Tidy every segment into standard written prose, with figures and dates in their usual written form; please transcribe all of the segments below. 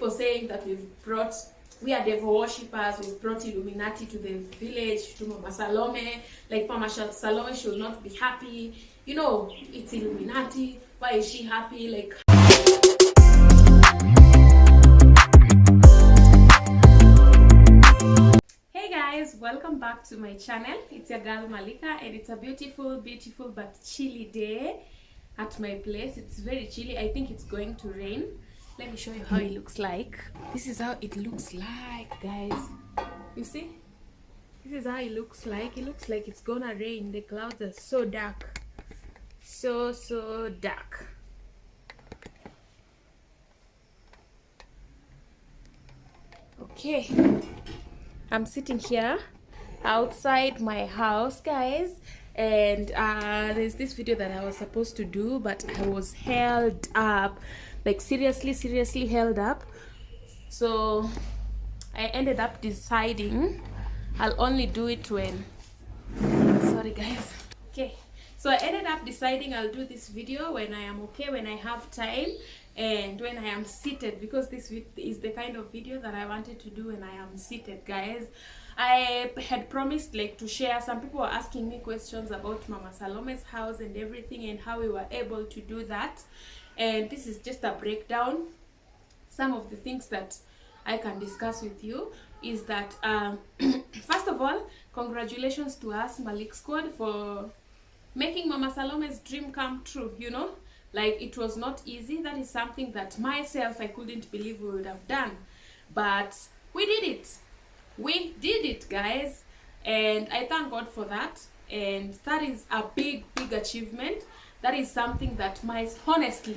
people saying that we are devil worshippers, we've brought Illuminati to the village, to Mama Salome, like Mama Salome should not be happy, you know, it's Illuminati, why is she happy, like... Hey guys, welcome back to my channel. It's your girl Malika, and it's a beautiful but chilly day at my place. It's very chilly. I think it's going to rain. Let me show you how it looks like. This is how it looks like, guys. You see? This is how it looks like. It looks like it's gonna rain. The clouds are so dark. So dark. Okay. I'm sitting here outside my house, guys. And there's this video that I was supposed to do, but I was held up. Like seriously held up. So I ended up deciding I'll only do it when... Sorry guys. Okay. So I ended up deciding I'll do this video when I am okay, when I have time, and when I am seated, because this is the kind of video that I wanted to do when I am seated, guys. I had promised like to share. Some people were asking me questions about Mama Salome's house and everything, and how we were able to do that. And this is just a breakdown. Some of the things that I can discuss with you is that first of all, congratulations to us, MALIKSQUAD, for making Mama Salome's dream come true. You know, like, it was not easy. That is something that myself, I couldn't believe we would have done, but we did it. We did it, guys, and I thank God for that. And that is a big achievement. That is something that honestly,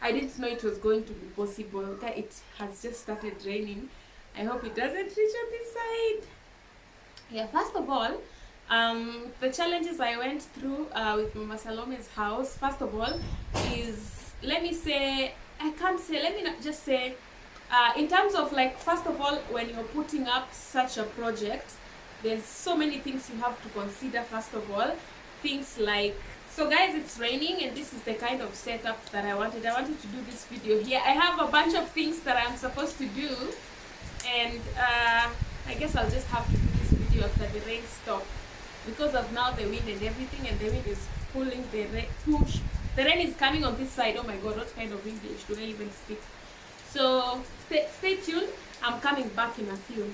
I didn't know it was going to be possible. Okay, it has just started raining. I hope it doesn't reach on this side. Yeah, first of all, the challenges I went through with Mama Salome's house, first of all, is, let me not just say, in terms of, like, first of all, when you're putting up such a project, there's so many things you have to consider. First of all, things like, so guys, it's raining, and this is the kind of setup that I wanted to do this video here. I have a bunch of things that I'm supposed to do, and I guess I'll just have to do this video after the rain stops, because of now the wind and everything, and the wind is pulling the rain is coming on this side. Oh my god, what kind of English do I even speak? So stay tuned. I'm coming back in a few.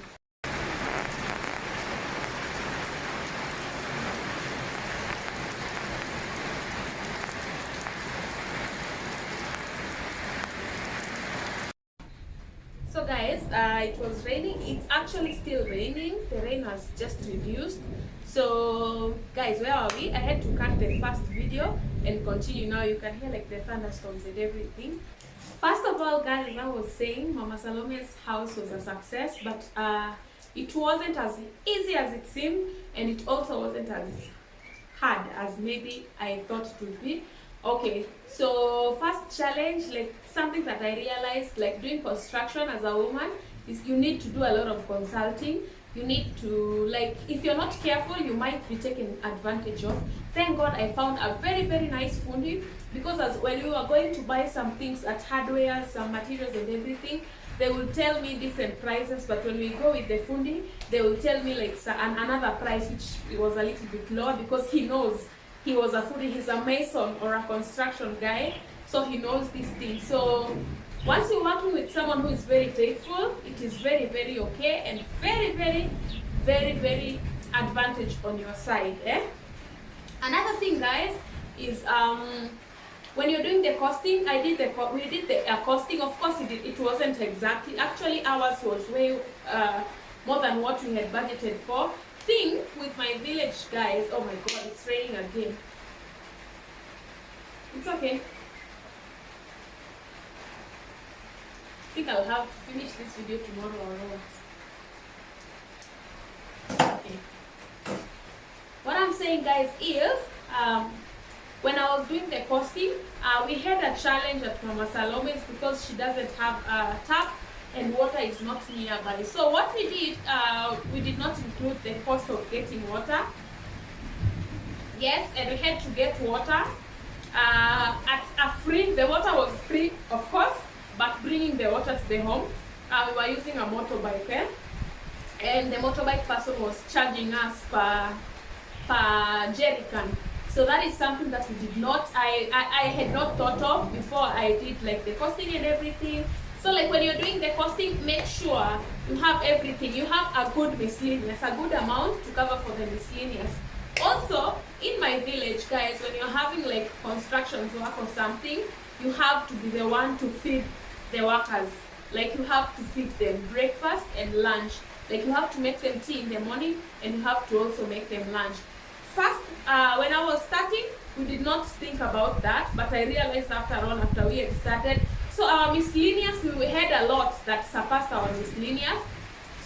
So guys, it was raining. It's actually still raining. The rain has just reduced. So guys, where are we? I had to cut the first video and continue. Now you can hear like the thunderstorms and everything. First of all, guys, as I was saying, Mama Salome's house was a success, but it wasn't as easy as it seemed, and it also wasn't as hard as maybe I thought it would be. Okay, so first challenge, like something that I realized, like doing construction as a woman, is you need to do a lot of consulting. You need to, like, if you're not careful, you might be taken advantage of. Thank God I found a very nice fundi, because as when we were going to buy some things at hardware, some materials and everything, they will tell me different prices, but when we go with the fundi, they will tell me like another price, which was a little bit lower, because he knows. He was a foodie, he's a mason or a construction guy, so he knows these things. So once you're working with someone who is very faithful, it is very okay, and very advantage on your side. Another thing, guys, is when you're doing the costing, we did the costing. Of course, it wasn't exactly. Actually, ours was way more than what we had budgeted for. Thing with my village, guys, oh my god, it's raining again. It's okay. I think I'll have to finish this video tomorrow or not. Okay. What I'm saying, guys, is when I was doing the costing, we had a challenge at Mama Salome's because she doesn't have a tap and water is not nearby. So what we did not include the cost of getting water. Yes, and we had to get water at a free. The water was free, of course, but bringing the water to the home we were using a motorbike, and the motorbike person was charging us per jerrycan. So that is something that we did not, I had not thought of before I did like the costing and everything. So like when you're doing the costing, make sure you have everything. You have a good miscellaneous, a good amount to cover for the miscellaneous. Also, in my village, guys, when you're having like construction work or something, you have to be the one to feed the workers. Like you have to feed them breakfast and lunch. Like you have to make them tea in the morning, and you have to also make them lunch. First, when I was starting, we did not think about that, but I realized after we had started. So our miscellaneous, we had a lot that surpassed our miscellaneous.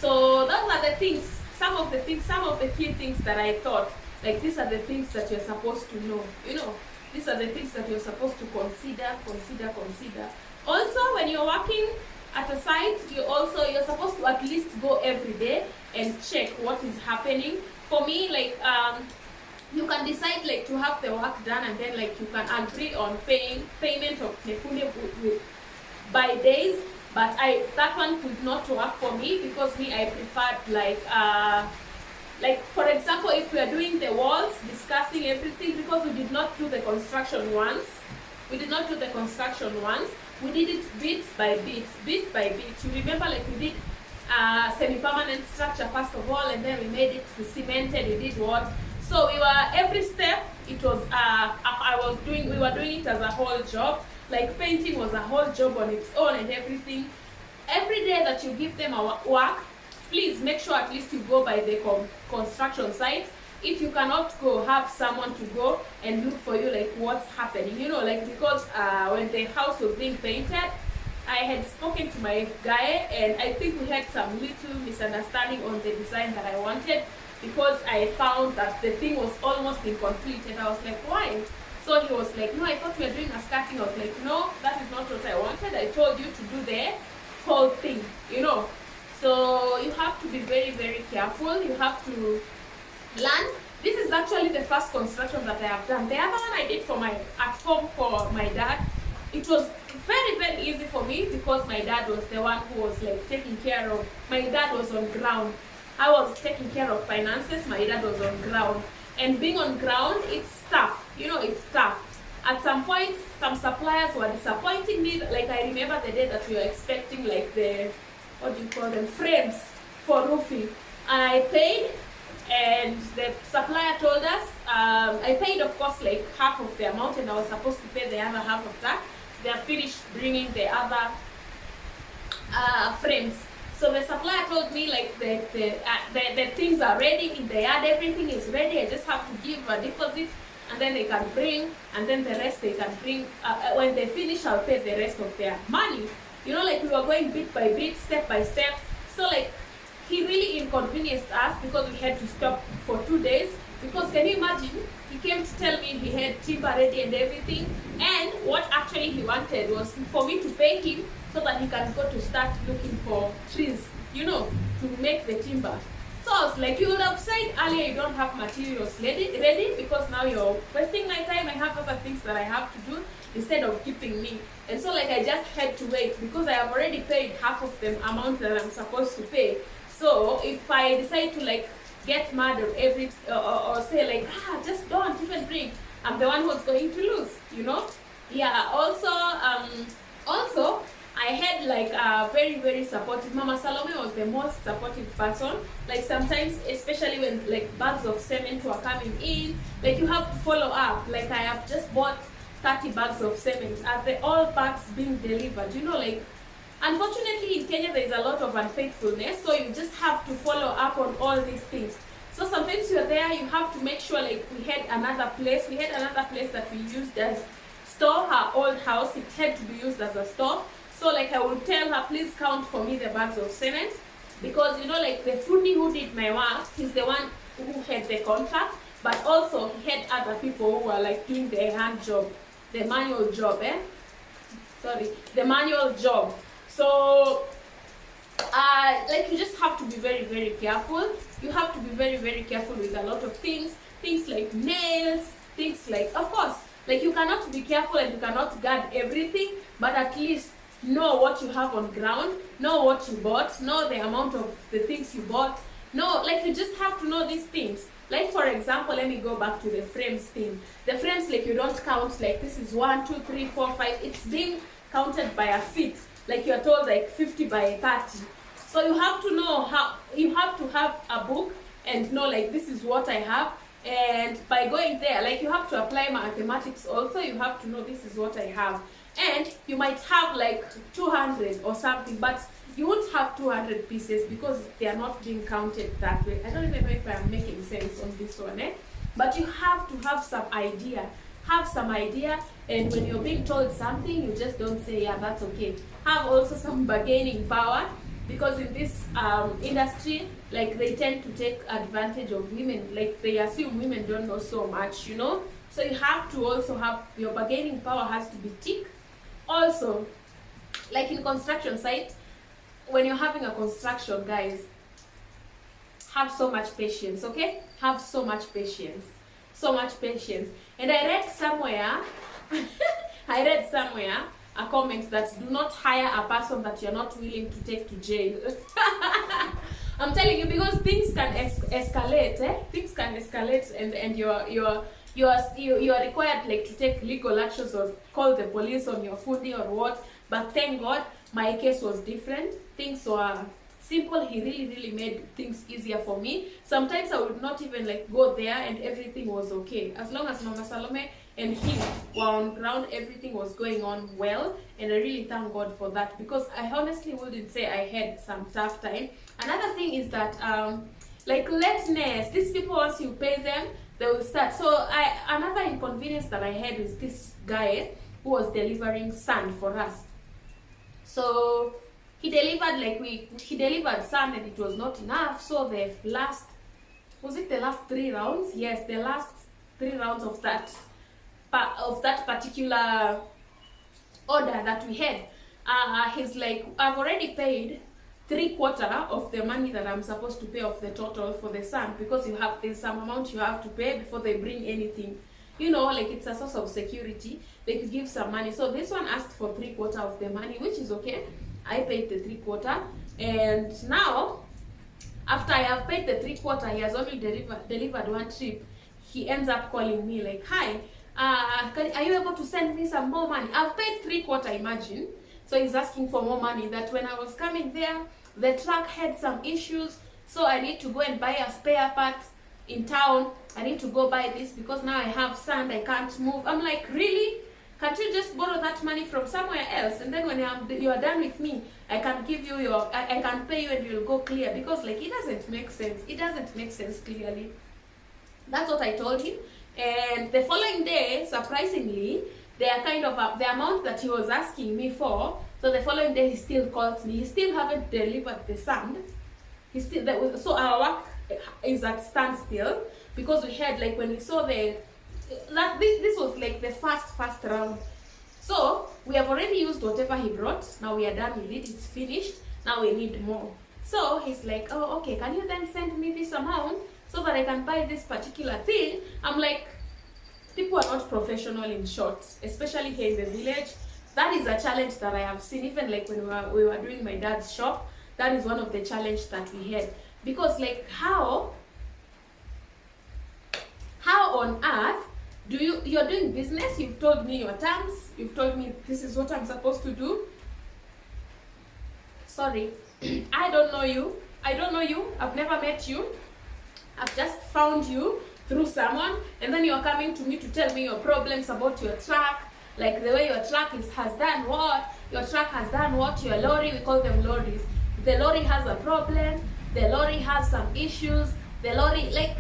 So those are the things, some of the key things that I thought, like these are the things that you're supposed to know. These are the things that you're supposed to consider. Also, when you're working at a site, you're supposed to at least go every day and check what is happening. For me, like you can decide like to have the work done, and then like you can agree on payment of nefunde by days, but that one could not work for me, because I preferred like for example, if we are doing the walls, discussing everything, because we did not do the construction once. We did it bit by bit. You remember, like we did semi-permanent structure first of all, and then we made it cemented. We did what? So we were, every step, it was we were doing it as a whole job. Like painting was a whole job on its own and everything. Every day that you give them a work, please make sure at least you go by the construction site. If you cannot go, have someone to go and look for you, like what's happening, like because when the house was being painted, I had spoken to my guy, and I think we had some little misunderstanding on the design that I wanted, because I found that the thing was almost incomplete, and I was like, why? So he was like, no, I thought we were doing a skirting. I was like, no, that is not what I wanted. I told you to do the whole thing, So you have to be very, very careful. You have to learn. This is actually the first construction that I have done. The other one I did at home for my dad. It was very, very easy for me, because my dad was the one who was like taking care of, my dad was on ground. I was taking care of finances, my dad was on ground. And being on ground, it's tough, it's tough. At some point, some suppliers were disappointing me. Like I remember the day that we were expecting like the, frames for roofing. And I paid, and the supplier told us, I paid of course like half of the amount, and I was supposed to pay the other half of that. They are finished bringing the other frames. So the supplier told me like the things are ready in the yard, everything is ready. I just have to give a deposit, and then they can bring, and then the rest they can bring. When they finish, I'll pay the rest of their money. Like we were going bit by bit, step by step. So like he really inconvenienced us, because we had to stop for 2 days. Because can you imagine, he came to tell me he had timber ready and everything, and what actually he wanted was for me to pay him so that he can go to start looking for trees, to make the timber. So I was like, you would have said earlier you don't have materials ready, because now you're wasting my time. I have other things that I have to do instead of keeping me. And so like I just had to wait, because I have already paid half of the amount that I'm supposed to pay. So if I decide to like get mad or say like, just don't even bring, I'm the one who's going to lose, Yeah, also I had like a very, very supportive, Mama Salome was the most supportive person. Like sometimes, especially when like bags of cement were coming in, like you have to follow up. Like I have just bought 30 bags of cement. Are they all bags being delivered? Like unfortunately in Kenya there is a lot of unfaithfulness, so you just have to follow up on all these things. So sometimes you're there, you have to make sure, like we had another place that we used as store, her old house, it had to be used as a store. So like I would tell her, please count for me the bags of cement, because like the Fundi who did my work, he's the one who had the contract, but also he had other people who were like doing the hand job, the manual job, the manual job. So like you just have to be very, very careful. You have to be very, very careful with a lot of things like nails, things like, of course, like you cannot be careful and you cannot guard everything, but at least know what you have on ground, know what you bought, know the amount of the things you bought. No, like you just have to know these things. Like for example, let me go back to the frames thing. The frames, like you don't count like this is 1, 2, 3, 4, 5. It's being counted by a feet. Like you're told like 50 by 30. So you have to know how, you have to have a book and know like this is what I have. And by going there, like you have to apply mathematics also. You have to know this is what I have. And you might have like 200 or something, but you won't have 200 pieces because they are not being counted that way. I don't even know if I am making sense on this one, but you have to have some idea. Have some idea, and when you're being told something, you just don't say, yeah, that's okay. Have also some bargaining power, because in this industry, like they tend to take advantage of women. Like they assume women don't know so much, you know. So you have to also have, your bargaining power has to be thick. Also, like in construction site, when you're having a construction, guys, have so much patience, okay? Have so much patience. So much patience. And I read somewhere, a comment that do not hire a person that you're not willing to take to jail. I'm telling you, because things can escalate, Things can escalate, and you are required like to take legal actions or call the police on your fundi or what. But thank God my case was different. Things were simple. He really made things easier for me. Sometimes I would not even like go there and everything was okay. As long as Mama Salome and him were on ground, everything was going on well, and I really thank God for that, because I honestly wouldn't say I had some tough time. Another thing is that like lateness. These people, once you pay them, they will start. So another inconvenience that I had was this guy who was delivering sand for us. So he delivered sand and it was not enough. So the last 3 rounds? Yes, the last 3 rounds of that particular order that we had, he's like, I've already paid 3/4 of the money that I'm supposed to pay of the total for the sand, because there's some amount you have to pay before they bring anything. You know, like it's a source of security. They could give some money. So this one asked for 3/4 of the money, which is okay. I paid the 3/4, and now after I have paid the 3/4, he has only delivered one trip. He ends up calling me like, hi, are you able to send me some more money? I've paid 3/4, imagine. So he's asking for more money. That when I was coming there, the truck had some issues, so I need to go and buy a spare part in town. I need to go buy this because now I have sand, I can't move. I'm like, really? Can't you just borrow that money from somewhere else, and then when you are done with me, I can give you I can pay you and you'll go clear? Because like it doesn't make sense. It doesn't make sense clearly. That's what I told him. And the following day, surprisingly, they are kind of the amount that he was asking me for. So the following day, he still calls me. He still haven't delivered the sand. So our work is at standstill, because we had, like, when we saw this was like the first round. So we have already used whatever he brought. Now we are done with it. It's finished. Now we need more. So he's like, oh, okay, can you then send me this amount so that I can buy this particular thing? I'm like, people are not professional, in short, especially here in the village. That is a challenge that I have seen. Even like when we were doing my dad's shop, that is one of the challenges that we had. Because like how on earth you're doing business, you've told me your terms, you've told me this is what I'm supposed to do. Sorry, I don't know you, I've never met you, I've just found you through someone, and then you're coming to me to tell me your problems about your truck, like the way your truck has done what, your lorry, we call them lorries, the lorry has a problem, the lorry has some issues, the lorry, like,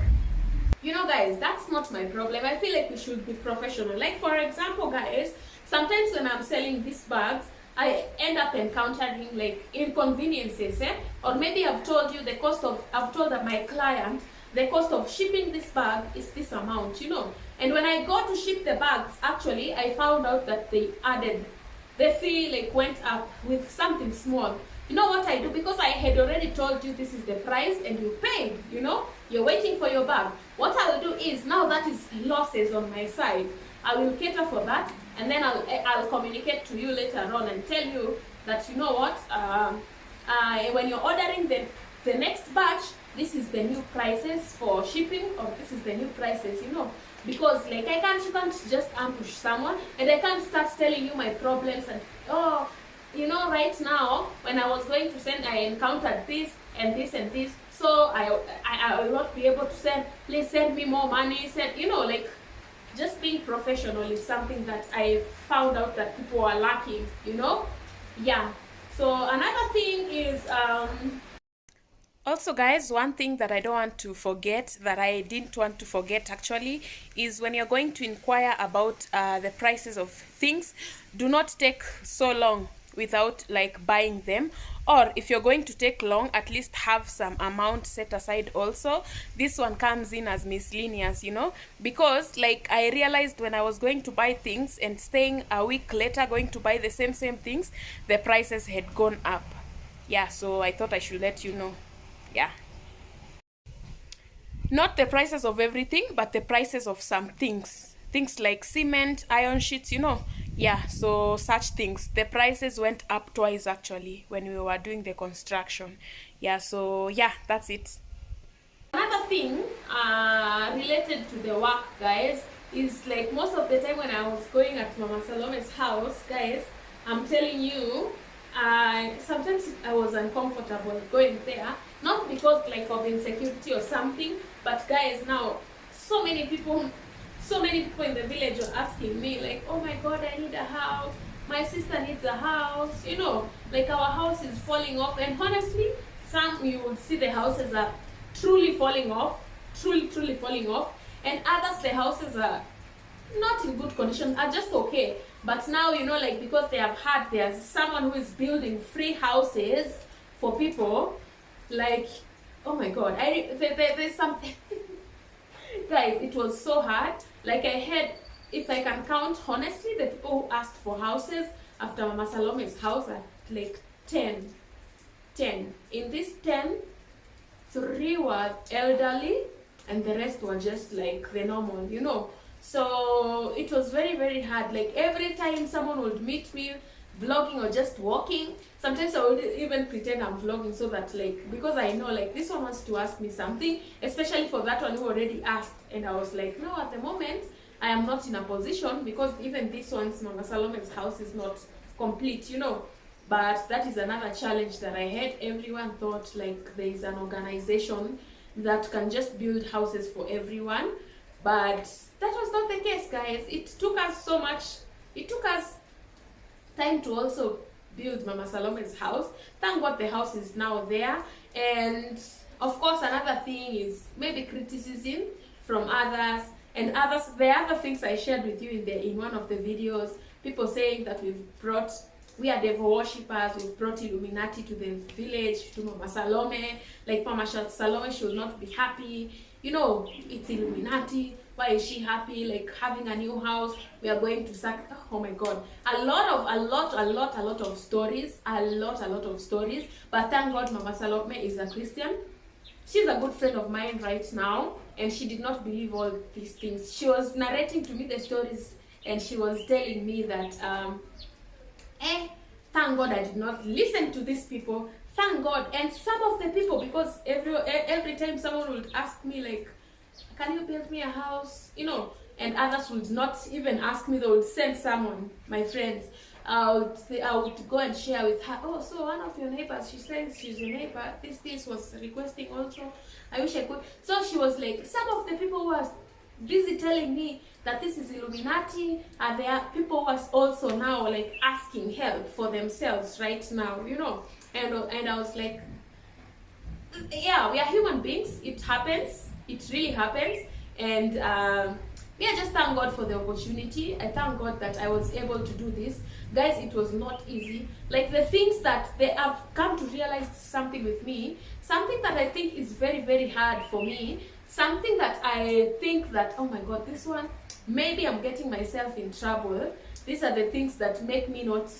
you know, guys, that's not my problem. I feel like we should be professional. Like, for example, guys, sometimes when I'm selling these bags, I end up encountering like inconveniences, or maybe I've told my client the cost of shipping this bag is this amount, you know. And when I go to ship the bags, actually, I found out that the fee like went up with something small. You know what I do? Because I had already told you this is the price and you paid, you know, you're waiting for your bag. What I will do is, now that is losses on my side, I will cater for that, and then I'll communicate to you later on and tell you that, you know what, when you're ordering the next batch, this is the new prices for shipping, or this is the new prices, you know, because like you can't just ambush someone, and I can't start telling you my problems and, oh, you know, right now when I was going to send, I encountered this and this and this, so I will not be able to send, please send me more money, send, you know, like just being professional is something that I found out that people are lacking, you know. Yeah. So another thing is also, guys, one thing that I don't want to forget, that I didn't want to forget actually, is when you're going to inquire about the prices of things, do not take so long without like buying them. Or if you're going to take long, at least have some amount set aside also. This one comes in as miscellaneous, you know, because like I realized when I was going to buy things and staying a week later going to buy the same things, the prices had gone up. Yeah, so I thought I should let you know. Yeah, not the prices of everything, but the prices of some things like cement, iron sheets, you know. Yeah, so such things, the prices went up twice actually when we were doing the construction. Yeah, so yeah, that's it. Another thing related to the work, guys, is like most of the time when I was going at Mama Salome's house, guys, I'm telling you, sometimes I was uncomfortable going there, not because like of insecurity or something, but guys, now so many people in the village are asking me like, oh my god, I need a house, my sister needs a house, you know, like our house is falling off. And honestly, some you will see the houses are truly falling off, truly falling off, and others the houses are not in good condition, are just okay. But now, you know, like because they have had, there's someone who is building free houses for people, like, oh my god, there's something guys, it was so hard. Like I had, if I can count honestly, the people who asked for houses after Mama Salome's house are like 10. In this 10, 3 were elderly and the rest were just like the normal, you know. So it was very hard. Like every time someone would meet me vlogging or just walking, sometimes I would even pretend I'm vlogging so that like, because I know like this one wants to ask me something, especially for that one who already asked, and I was like, no, at the moment I am not in a position, because even this one's Mama Salome's house is not complete, you know. But that is another challenge that I had. Everyone thought like there is an organization that can just build houses for everyone, but that was not the case, guys. It took us so much, it took us time to also build Mama Salome's house. Thank God the house is now there. And of course another thing is maybe criticism from others, and others, the other things I shared with you in one of the videos, people saying that we are devil worshippers, we've brought Illuminati to the village, to Mama Salome, like Mama Salome should not be happy, you know, it's Illuminati, why is she happy, like having a new house, we are going to sack, oh my god, a lot of stories, a lot of stories. But thank God Mama Salome is a Christian. She's a good friend of mine right now, and she did not believe all these things. She was narrating to me the stories, and she was telling me that thank God I did not listen to these people, thank God. And some of the people, because every time someone would ask me like, can you build me a house, you know, and others would not even ask me, they would send someone, my friends, I would go and share with her, oh, so one of your neighbors, she says she's your neighbor, this was requesting also, I wish I could. So she was like, some of the people who are busy telling me that this is Illuminati, and there are people who are also now like asking help for themselves right now, you know. And I was like, yeah, we are human beings, it happens, it really happens. And yeah, just thank God for the opportunity. I thank God that I was able to do this. Guys, it was not easy. Like the things that they have come to realize something with me, something that I think is very hard for me, something that I think that, oh my god, this one, maybe I'm getting myself in trouble. These are the things that make me not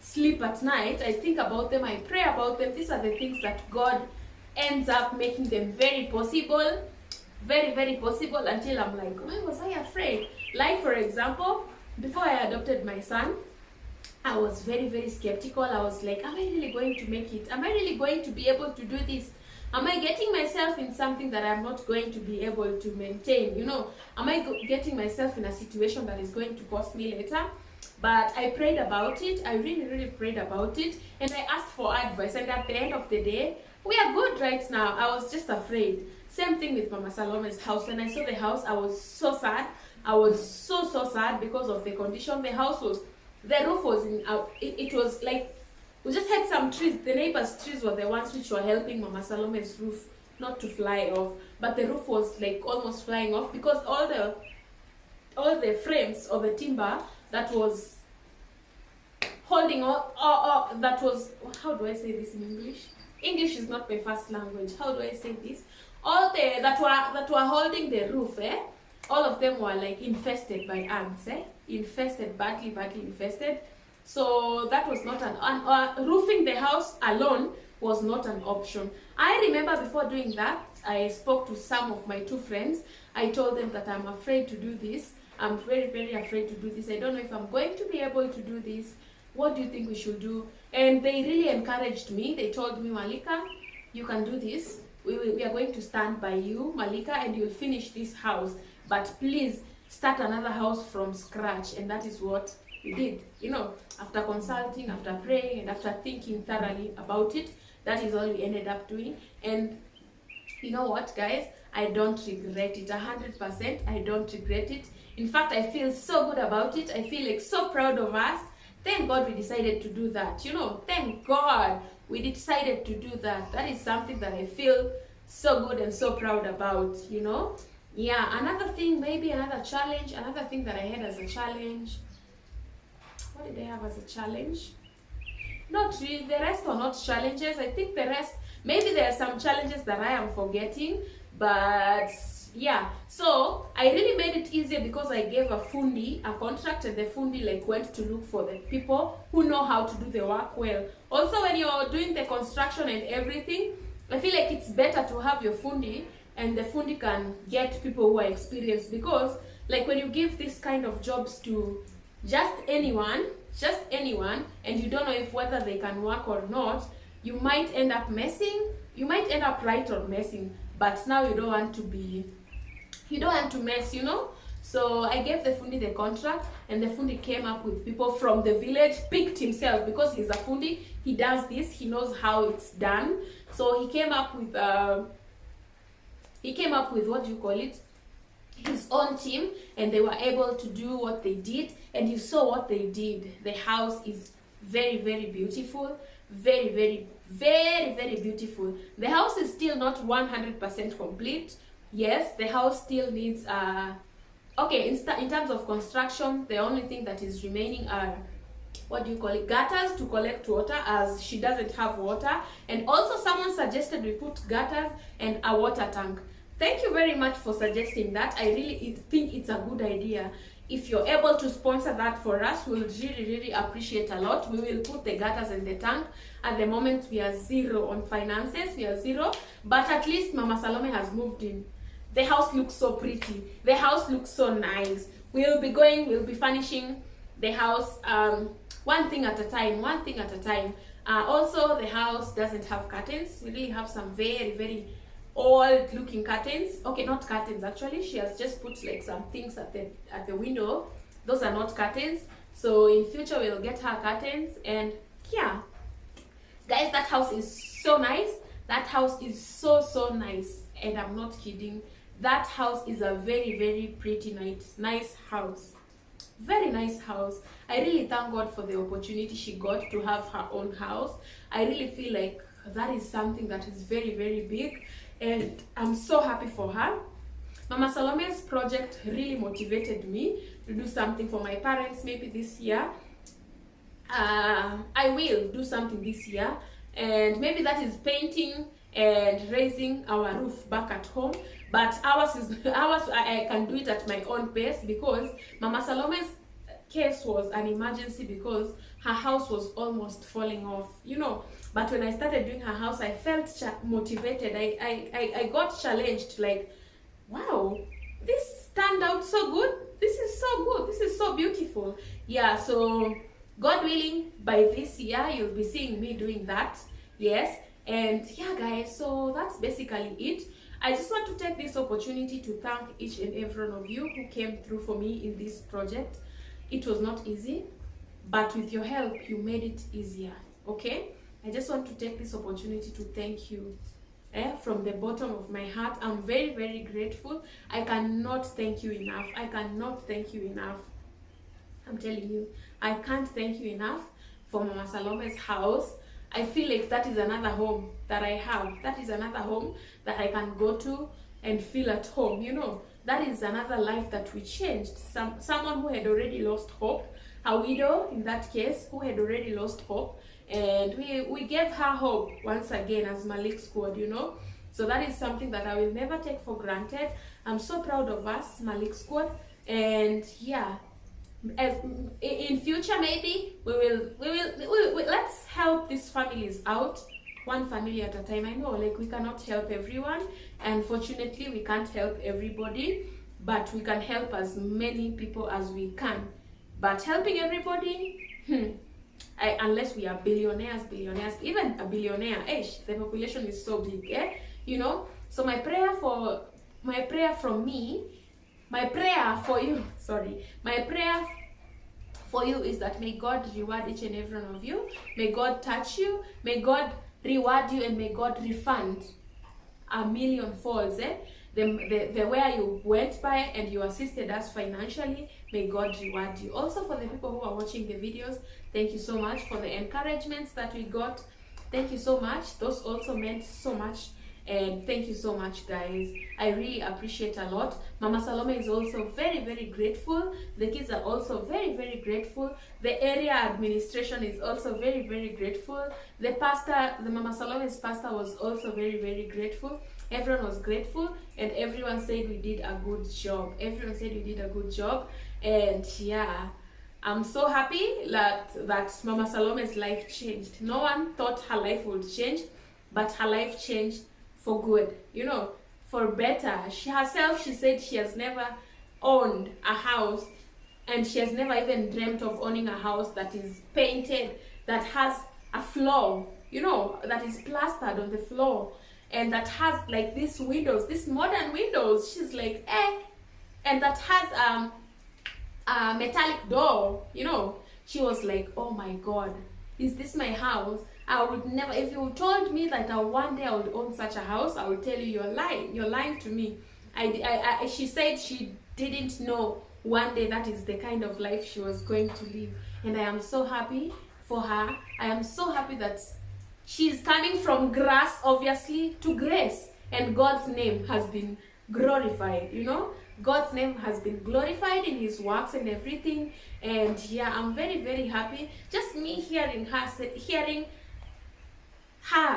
sleep at night. I think about them, I pray about them. These are the things that God ends up making them very possible, very possible, until I'm like, why was I afraid? Like for example, before I adopted my son, I was very, very skeptical. I was like, am I really going to make it? Am I really going to be able to do this? Am I getting myself in something that I'm not going to be able to maintain? You know, am I getting myself in a situation that is going to cost me later? But I prayed about it. I really, really prayed about it. And I asked for advice. And at the end of the day, we are good right now. I was just afraid. Same thing with Mama Salome's house. When I saw the house, I was so sad. I was so sad because of the condition. The house was, the roof was in, it was like, we just had some trees. The neighbors' trees were the ones which were helping Mama Salome's roof not to fly off. But the roof was like almost flying off because all the frames of the timber that was holding on, that was, how do I say this in English? English is not my first language. How do I say this? All the that were holding the roof, all of them were like infested by ants, infested, badly infested. So that was not an roofing the house alone was not an option. I remember before doing that, I spoke to some of my two friends. I told them that I'm afraid to do this. I'm very, very afraid to do this. I don't know if I'm going to be able to do this. What do you think we should do? And they really encouraged me. They told me, Malika, you can do this. We are going to stand by you, Malika, and you'll finish this house. But please start another house from scratch. And that is what we did. You know, after consulting, after praying, and after thinking thoroughly about it, that is all we ended up doing. And you know what, guys? I don't regret it. 100%, I don't regret it. In fact, I feel so good about it. I feel like so proud of us. Thank God we decided to do that. You know, thank God we decided to do that. That is something that I feel so good and so proud about, you know. Yeah, another thing, maybe another challenge, another thing that I had as a challenge. What did I have as a challenge? Not really. The rest were not challenges. I think the rest, maybe there are some challenges that I am forgetting, but yeah. So I really made it easier because I gave a fundi a contract, and the fundi like went to look for the people who know how to do the work well. Also, when you're doing the construction and everything, I feel like it's better to have your fundi, and the fundi can get people who are experienced, because like when you give this kind of jobs to just anyone, and you don't know if whether they can work or not, you might end up messing. You might end up right or messing, but now you don't want to mess, you know. So I gave the fundi the contract, and the fundi came up with people from the village, picked himself, because he's a fundi, he does this, he knows how it's done. So he came up with what do you call it, his own team, and they were able to do what they did. And you saw what they did. The house is very, very beautiful, very, very, very, very beautiful. The house is still not 100% complete. Yes, the house still needs okay, in terms of construction, the only thing that is remaining are, what do you call it, gutters to collect water, as she doesn't have water. And also someone suggested we put gutters and a water tank. Thank you very much for suggesting that. I really think it's a good idea. If you're able to sponsor that for us, we'll really, really appreciate a lot. We will put the gutters and the tank. At the moment, we are zero on finances. We are zero. But at least Mama Salome has moved in. The house looks so pretty. The house looks so nice. We'll be furnishing the house one thing at a time, also, the house doesn't have curtains. We really have some very, very old looking curtains. Okay, not curtains actually. She has just put like some things at the window. Those are not curtains. So in future we'll get her curtains. And yeah, guys, that house is so nice. That house is so nice, and I'm not kidding. That house is a very, very pretty, nice house. Very nice house. I really thank God for the opportunity she got to have her own house. I really feel like that is something that is very, very big, and I'm so happy for her. Mama Salome's project really motivated me to do something for my parents. Maybe this year I will do something this year, and maybe that is painting and raising our roof back at home. But ours I can do it at my own pace, because Mama Salome's case was an emergency because her house was almost falling off, you know. But when I started doing her house, I felt motivated. I got challenged, like, wow, this turned out so good. This is so good. This is so beautiful. Yeah, so God willing, by this year you'll be seeing me doing that. Yes. And yeah, guys, so that's basically it. I just want to take this opportunity to thank each and every one of you who came through for me in this project. It was not easy, but with your help you made it easier. Okay, I just want to take this opportunity to thank you from the bottom of my heart. I'm very, very grateful. I cannot thank you enough. I cannot thank you enough. I'm telling you, I can't thank you enough for Mama Salome's house. I feel like that is another home that I have. That is another home that I can go to and feel at home. You know, that is another life that we changed. Someone who had already lost hope, a widow in that case, who had already lost hope, and we gave her hope once again as Malik Squad, you know. So that is something that I will never take for granted. I'm so proud of us, Malik Squad, and yeah, as in future maybe we will let's help these families out, one family at a time. I know, like, we cannot help everyone, unfortunately we can't help everybody, but we can help as many people as we can. But helping everybody, unless we are billionaires, even a billionaire, the population is so big, you know. So my prayer for you is that may God reward each and every one of you. May God touch you. May God reward you, and may God refund a million folds. The where you went by and you assisted us financially, may God reward you. Also, for the people who are watching the videos, thank you so much for the encouragements that we got. Thank you so much. Those also meant so much. And thank you so much, guys. I really appreciate a lot. Mama Salome is also very, very grateful. The kids are also very, very grateful. The area administration is also very, very grateful. The pastor, the Mama Salome's pastor, was also very, very grateful. Everyone was grateful, and everyone said we did a good job. Everyone said we did a good job. And yeah, I'm so happy that Mama Salome's life changed. No one thought her life would change, but her life changed for good, you know, for better. She herself, she said she has never owned a house, and she has never even dreamt of owning a house that is painted, that has a floor, you know, that is plastered on the floor, and that has like these windows, these modern windows. She's like, and that has a metallic door, you know. She was like, oh my God, is this my house? I would never, if you told me that one day I would own such a house, I would tell you you're lying. You're lying to me. She said she didn't know one day that is the kind of life she was going to live. And I am so happy for her. I am so happy that she's coming from grass, obviously, to grace. And God's name has been glorified, you know. God's name has been glorified in his works and everything. And yeah, I'm very, very happy. Just me hearing her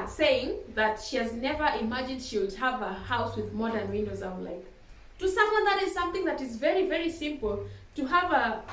saying that she has never imagined she would have a house with modern windows. I'm like, to someone, that is something that is very, very simple. To have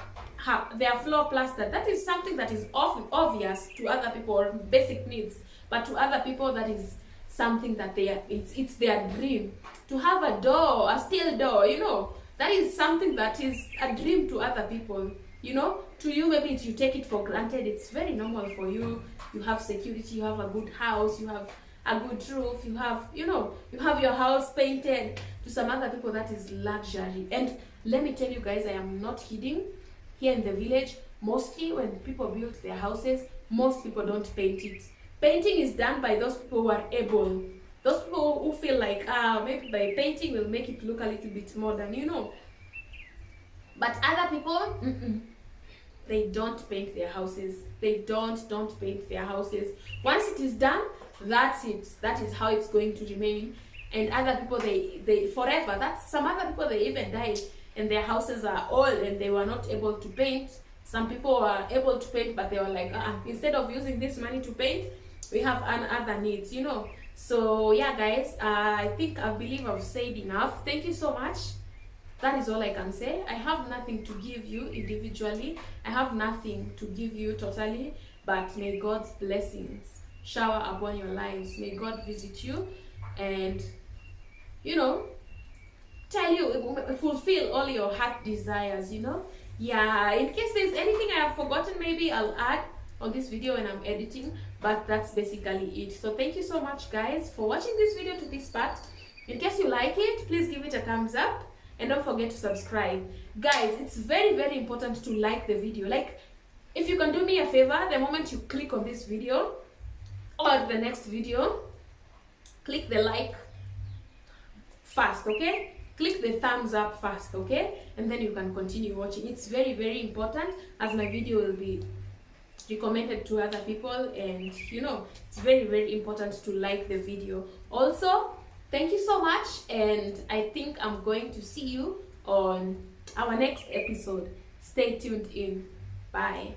their floor plastered, that is something that is obvious to other people, or basic needs. But to other people, that is something that it's their dream. To have a door, a steel door, you know, that is something that is a dream to other people. You know, to you, maybe you take it for granted. It's very normal for you. You have security, you have a good house, you have a good roof, you have, you know, you have your house painted. To some other people, that is luxury. And let me tell you guys, I am not kidding. Here in the village, mostly when people build their houses, most people don't paint it. Painting is done by those people who are able. Those people who feel like, maybe by painting will make it look a little bit modern, you know. But other people, they don't paint their houses. They don't paint their houses. Once it is done, that's it. That is how it's going to remain. And other people, they forever. That's some other people, they even died and their houses are old and they were not able to paint. Some people were able to paint, but they were like, instead of using this money to paint, we have other needs, you know. So yeah, guys, I believe I've said enough. Thank you so much. That is all I can say. I have nothing to give you individually. I have nothing to give you totally. But may God's blessings shower upon your lives. May God visit you and, you know, tell you, fulfill all your heart desires, you know. Yeah, in case there's anything I have forgotten, maybe I'll add on this video when I'm editing, but that's basically it. So thank you so much, guys, for watching this video to this part. In case you like it, please give it a thumbs up and don't forget to subscribe. Guys, it's very, very important to like the video. Like, if you can do me a favor, the moment you click on this video or the next video, click the like first, okay? Click the thumbs up first, okay? And then you can continue watching. It's very, very important, as my video will be recommended to other people, and you know, it's very, very important to like the video. Also, thank you so much, and I think I'm going to see you on our next episode. Stay tuned in. Bye.